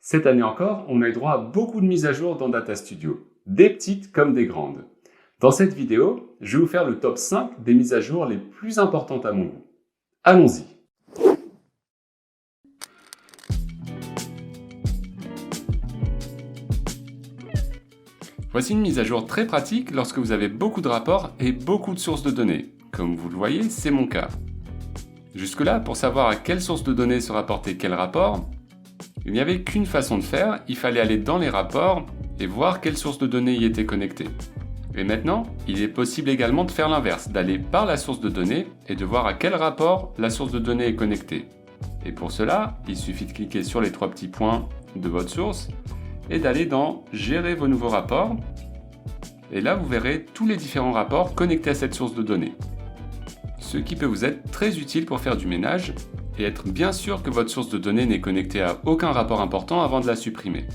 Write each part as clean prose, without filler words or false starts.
Cette année encore, on a eu droit à beaucoup de mises à jour dans Data Studio, des petites comme des grandes. Dans cette vidéo, je vais vous faire le top 5 des mises à jour les plus importantes à mon goût. Allons-y! Voici une mise à jour très pratique lorsque vous avez beaucoup de rapports et beaucoup de sources de données. Comme vous le voyez, c'est mon cas. Jusque-là, pour savoir à quelle source de données se rapportait quel rapport, il n'y avait qu'une façon de faire, il fallait aller dans les rapports et voir quelle source de données y était connectée. Et maintenant, il est possible également de faire l'inverse, d'aller par la source de données et de voir à quel rapport la source de données est connectée. Et pour cela, il suffit de cliquer sur les trois petits points de votre source et d'aller dans « Gérer vos nouveaux rapports ». Et là, vous verrez tous les différents rapports connectés à cette source de données. Ce qui peut vous être très utile pour faire du ménage et être bien sûr que votre source de données n'est connectée à aucun rapport important avant de la supprimer.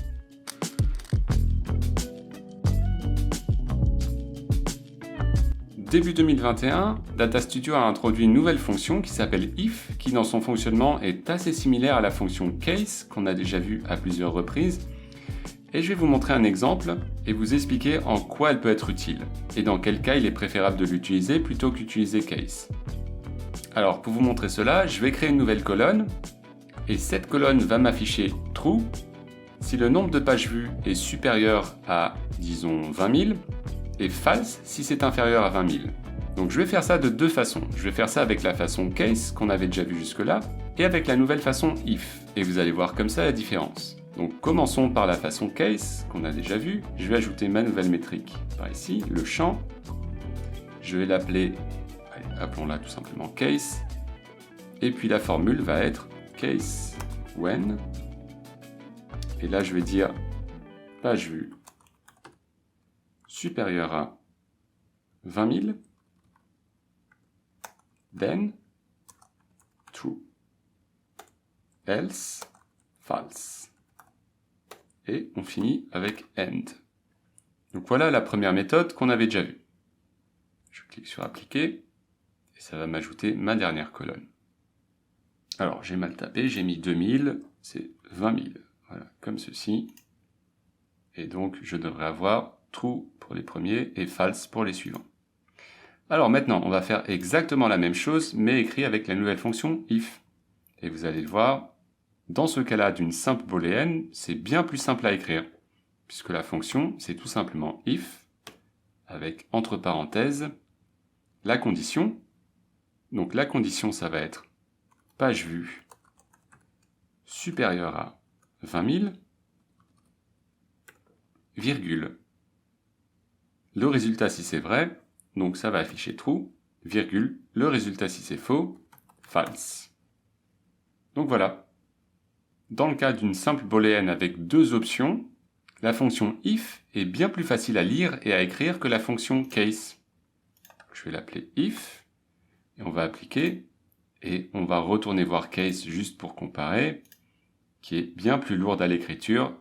Début 2021, Data Studio a introduit une nouvelle fonction qui s'appelle if, qui dans son fonctionnement est assez similaire à la fonction case qu'on a déjà vue à plusieurs reprises. Et je vais vous montrer un exemple et vous expliquer en quoi elle peut être utile et dans quel cas il est préférable de l'utiliser plutôt qu'utiliser case. Alors pour vous montrer cela, je vais créer une nouvelle colonne et cette colonne va m'afficher true si le nombre de pages vues est supérieur à, disons, 20 000 et false si c'est inférieur à 20 000. Donc je vais faire ça de deux façons. Je vais faire ça avec la façon case qu'on avait déjà vu jusque-là et avec la nouvelle façon if. Et vous allez voir comme ça la différence. Donc commençons par la façon case qu'on a déjà vue. Je vais ajouter ma nouvelle métrique par ici, le champ. Je vais l'appeler, appelons-la tout simplement case. Et puis la formule va être case when. Et là je vais dire page vue supérieure à 20 000. Then true. Else false. Et on finit avec end. Donc voilà la première méthode qu'on avait déjà vue. Je clique sur appliquer et ça va m'ajouter ma dernière colonne. Alors j'ai mal tapé, j'ai mis 2000, c'est 20 000. Voilà, comme ceci. Et donc je devrais avoir true pour les premiers et false pour les suivants. Alors maintenant on va faire exactement la même chose mais écrit avec la nouvelle fonction if. Et vous allez le voir. Dans ce cas-là, d'une simple booléenne, c'est bien plus simple à écrire, puisque la fonction, c'est tout simplement if, avec entre parenthèses, la condition. Donc la condition, ça va être page vue supérieure à 20 000, virgule. Le résultat si c'est vrai, donc ça va afficher true, virgule. Le résultat si c'est faux, false. Donc voilà. Dans le cas d'une simple booléenne avec deux options, la fonction if est bien plus facile à lire et à écrire que la fonction case. Je vais l'appeler if, et on va appliquer, et on va retourner voir case juste pour comparer, qui est bien plus lourde à l'écriture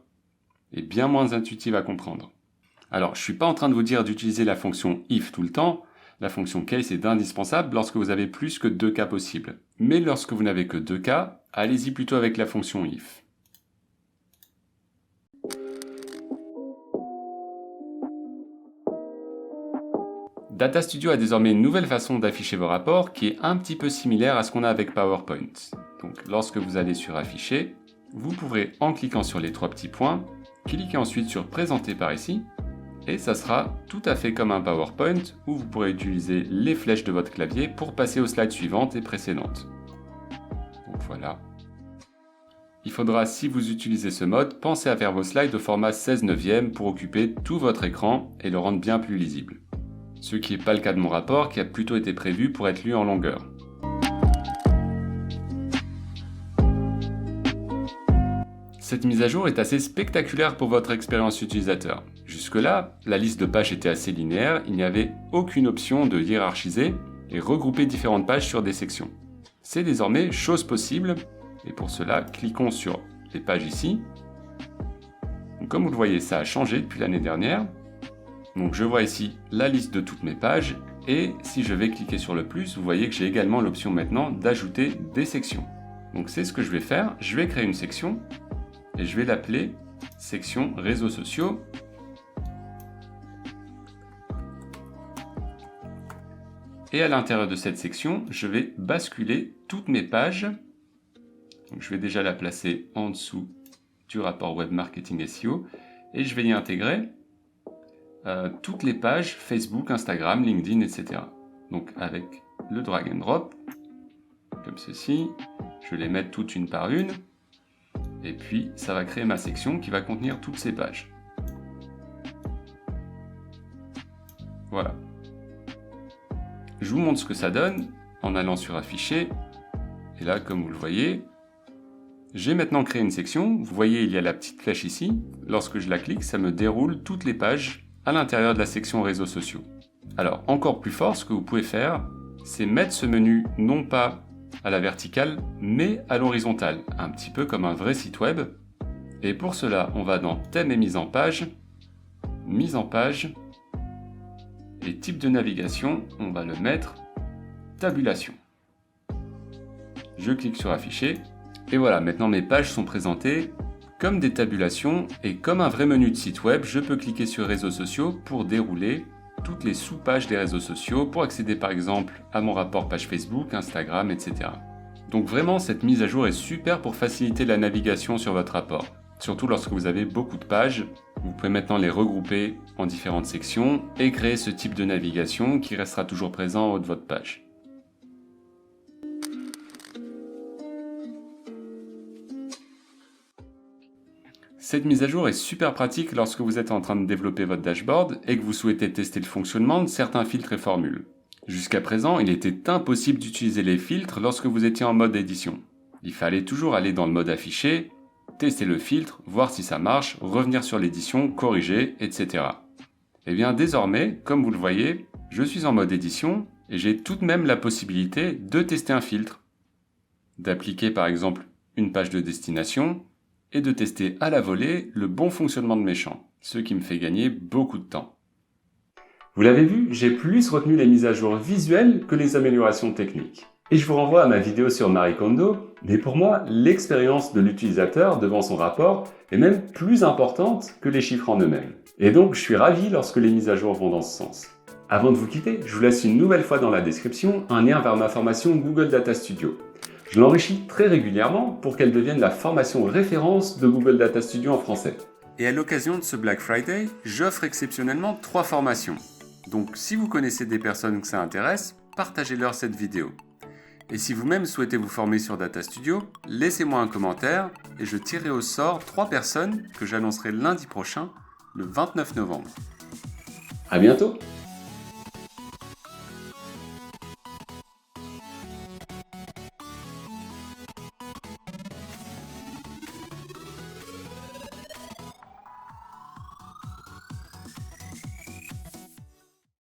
et bien moins intuitive à comprendre. Alors, je ne suis pas en train de vous dire d'utiliser la fonction if tout le temps, la fonction case est indispensable lorsque vous avez plus que deux cas possibles. Mais lorsque vous n'avez que deux cas, allez-y plutôt avec la fonction if. Data Studio a désormais une nouvelle façon d'afficher vos rapports qui est un petit peu similaire à ce qu'on a avec PowerPoint. Donc lorsque vous allez sur Afficher, vous pourrez, en cliquant sur les trois petits points, cliquer ensuite sur Présenter par ici, et ça sera tout à fait comme un PowerPoint où vous pourrez utiliser les flèches de votre clavier pour passer aux slides suivantes et précédentes. Donc voilà. Il faudra, si vous utilisez ce mode, penser à faire vos slides au format 16/9 pour occuper tout votre écran et le rendre bien plus lisible. Ce qui n'est pas le cas de mon rapport qui a plutôt été prévu pour être lu en longueur. Cette mise à jour est assez spectaculaire pour votre expérience utilisateur. Jusque-là, la liste de pages était assez linéaire, il n'y avait aucune option de hiérarchiser et regrouper différentes pages sur des sections. C'est désormais chose possible, et pour cela, cliquons sur les pages ici. Donc, comme vous le voyez, ça a changé depuis l'année dernière. Donc je vois ici la liste de toutes mes pages, et si je vais cliquer sur le plus, vous voyez que j'ai également l'option maintenant d'ajouter des sections. Donc c'est ce que je vais faire, je vais créer une section, et je vais l'appeler section réseaux sociaux. Et à l'intérieur de cette section, je vais basculer toutes mes pages. Donc, je vais déjà la placer en dessous du rapport Web Marketing SEO et je vais y intégrer toutes les pages Facebook, Instagram, LinkedIn, etc. Donc avec le drag and drop, comme ceci, je vais les mettre toutes une par une et puis ça va créer ma section qui va contenir toutes ces pages. Voilà. Je vous montre ce que ça donne en allant sur Afficher. Et là, comme vous le voyez, j'ai maintenant créé une section. Vous voyez, il y a la petite flèche ici. Lorsque je la clique, ça me déroule toutes les pages à l'intérieur de la section réseaux sociaux. Alors, encore plus fort, ce que vous pouvez faire, c'est mettre ce menu non pas à la verticale, mais à l'horizontale, un petit peu comme un vrai site web. Et pour cela, on va dans Thème et mise en page, et type de navigation, on va le mettre tabulation. Je clique sur Afficher, et voilà, maintenant mes pages sont présentées comme des tabulations, et comme un vrai menu de site web, je peux cliquer sur réseaux sociaux pour dérouler toutes les sous-pages des réseaux sociaux, pour accéder par exemple à mon rapport page Facebook, Instagram, etc. Donc vraiment, cette mise à jour est super pour faciliter la navigation sur votre rapport. Surtout lorsque vous avez beaucoup de pages, vous pouvez maintenant les regrouper en différentes sections et créer ce type de navigation qui restera toujours présent en haut de votre page. Cette mise à jour est super pratique lorsque vous êtes en train de développer votre dashboard et que vous souhaitez tester le fonctionnement de certains filtres et formules. Jusqu'à présent, il était impossible d'utiliser les filtres lorsque vous étiez en mode édition. Il fallait toujours aller dans le mode affiché, tester le filtre, voir si ça marche, revenir sur l'édition, corriger, etc. Et bien désormais, comme vous le voyez, je suis en mode édition et j'ai tout de même la possibilité de tester un filtre, d'appliquer par exemple une page de destination et de tester à la volée le bon fonctionnement de mes champs, ce qui me fait gagner beaucoup de temps. Vous l'avez vu, j'ai plus retenu les mises à jour visuelles que les améliorations techniques. Et je vous renvoie à ma vidéo sur Marie Kondo, mais pour moi, l'expérience de l'utilisateur devant son rapport est même plus importante que les chiffres en eux-mêmes. Et donc, je suis ravi lorsque les mises à jour vont dans ce sens. Avant de vous quitter, je vous laisse une nouvelle fois dans la description un lien vers ma formation Google Data Studio. Je l'enrichis très régulièrement pour qu'elle devienne la formation référence de Google Data Studio en français. Et à l'occasion de ce Black Friday, j'offre exceptionnellement 3 formations. Donc si vous connaissez des personnes que ça intéresse, partagez-leur cette vidéo. Et si vous-même souhaitez vous former sur Data Studio, laissez-moi un commentaire et je tirerai au sort 3 personnes que j'annoncerai lundi prochain, le 29 novembre. À bientôt!